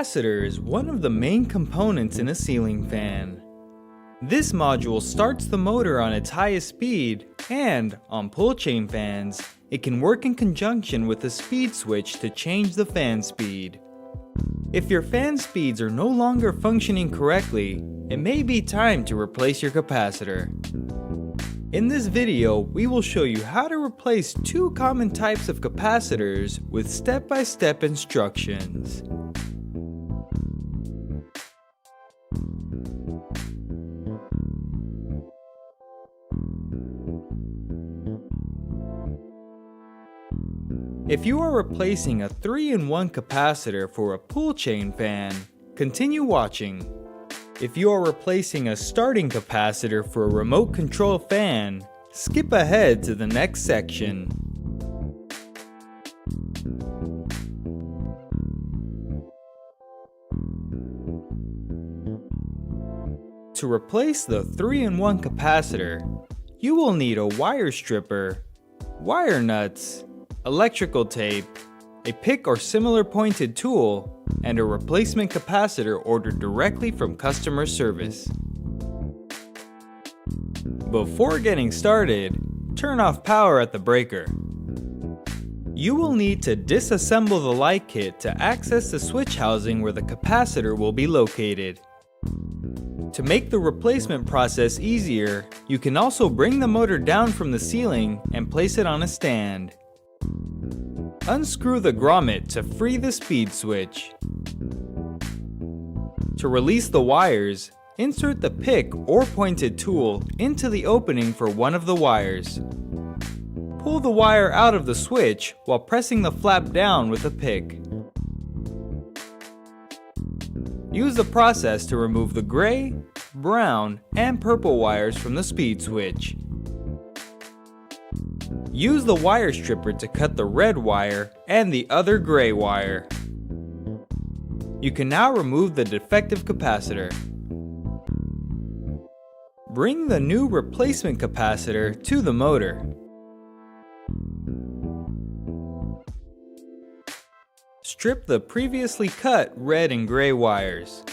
Capacitor is one of the main components in a ceiling fan. This module starts the motor on its highest speed, and on pull chain fans, it can work in conjunction with a speed switch to change the fan speed. If your fan speeds are no longer functioning correctly, it may be time to replace your capacitor. In this video, we will show you how to replace two common types of capacitors with step-by-step instructions. If you are replacing a 3-in-1 capacitor for a pull chain fan, continue watching. If you are replacing a starting capacitor for a remote control fan, skip ahead to the next section. To replace the 3-in-1 capacitor, you will need a wire stripper, wire nuts, electrical tape, a pick or similar pointed tool, and a replacement capacitor ordered directly from customer service. Before getting started, turn off power at the breaker. You will need to disassemble the light kit to access the switch housing where the capacitor will be located. To make the replacement process easier, you can also bring the motor down from the ceiling and place it on a stand. Unscrew the grommet to free the speed switch. To release the wires, insert the pick or pointed tool into the opening for one of the wires. Pull the wire out of the switch while pressing the flap down with a pick. Use the process to remove the gray, brown, and purple wires from the speed switch. Use the wire stripper to cut the red wire and the other gray wire. You can now remove the defective capacitor. Bring the new replacement capacitor to the motor. Strip the previously cut red and gray wires.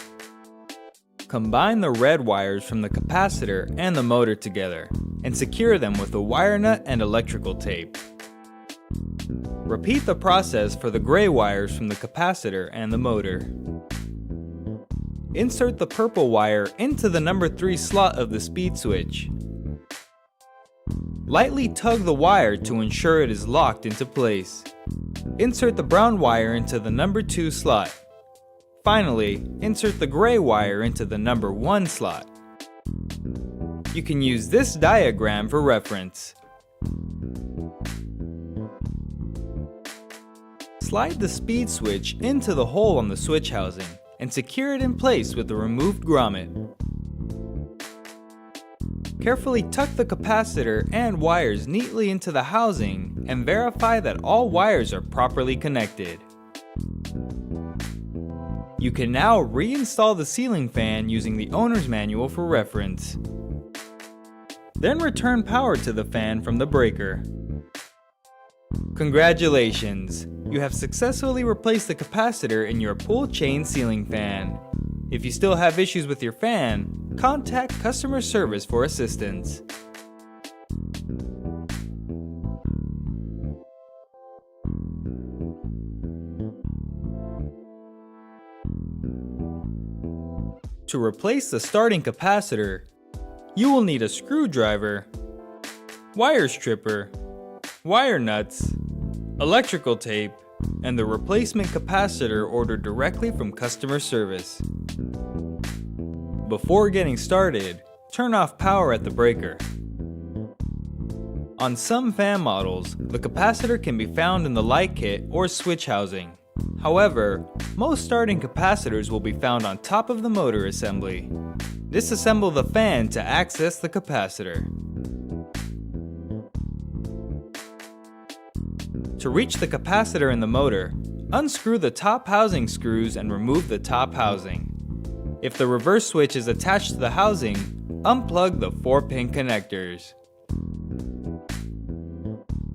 Combine the red wires from the capacitor and the motor together and secure them with a wire nut and electrical tape. Repeat the process for the gray wires from the capacitor and the motor. Insert the purple wire into the number 3 slot of the speed switch. Lightly tug the wire to ensure it is locked into place. Insert the brown wire into the number 2 slot. Finally, insert the gray wire into the number 1 slot. You can use this diagram for reference. Slide the speed switch into the hole on the switch housing and secure it in place with the removed grommet. Carefully tuck the capacitor and wires neatly into the housing and verify that all wires are properly connected. You can now reinstall the ceiling fan using the owner's manual for reference. Then return power to the fan from the breaker. Congratulations! You have successfully replaced the capacitor in your pull chain ceiling fan. If you still have issues with your fan, contact customer service for assistance. To replace the starting capacitor, you will need a screwdriver, wire stripper, wire nuts, electrical tape, and the replacement capacitor ordered directly from customer service. Before getting started, turn off power at the breaker. On some fan models, the capacitor can be found in the light kit or switch housing. However, most starting capacitors will be found on top of the motor assembly. Disassemble the fan to access the capacitor. To reach the capacitor in the motor, unscrew the top housing screws and remove the top housing. If the reverse switch is attached to the housing, unplug the 4-pin connectors.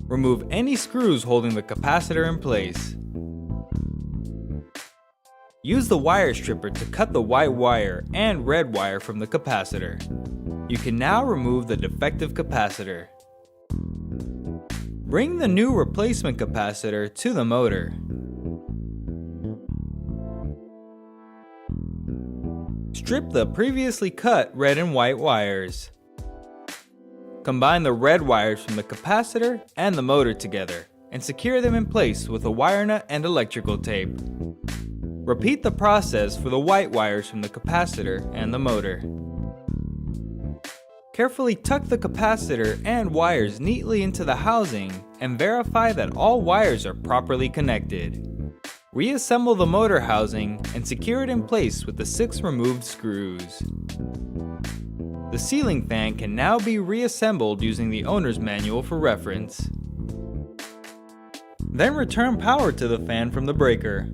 Remove any screws holding the capacitor in place. Use the wire stripper to cut the white wire and red wire from the capacitor. You can now remove the defective capacitor. Bring the new replacement capacitor to the motor. Strip the previously cut red and white wires. Combine the red wires from the capacitor and the motor together and secure them in place with a wire nut and electrical tape. Repeat the process for the white wires from the capacitor and the motor. Carefully tuck the capacitor and wires neatly into the housing and verify that all wires are properly connected. Reassemble the motor housing and secure it in place with the 6 removed screws. The ceiling fan can now be reassembled using the owner's manual for reference. Then return power to the fan from the breaker.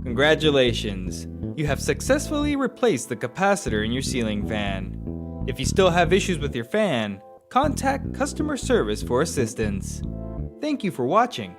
Congratulations! You have successfully replaced the capacitor in your ceiling fan. If you still have issues with your fan, contact customer service for assistance. Thank you for watching.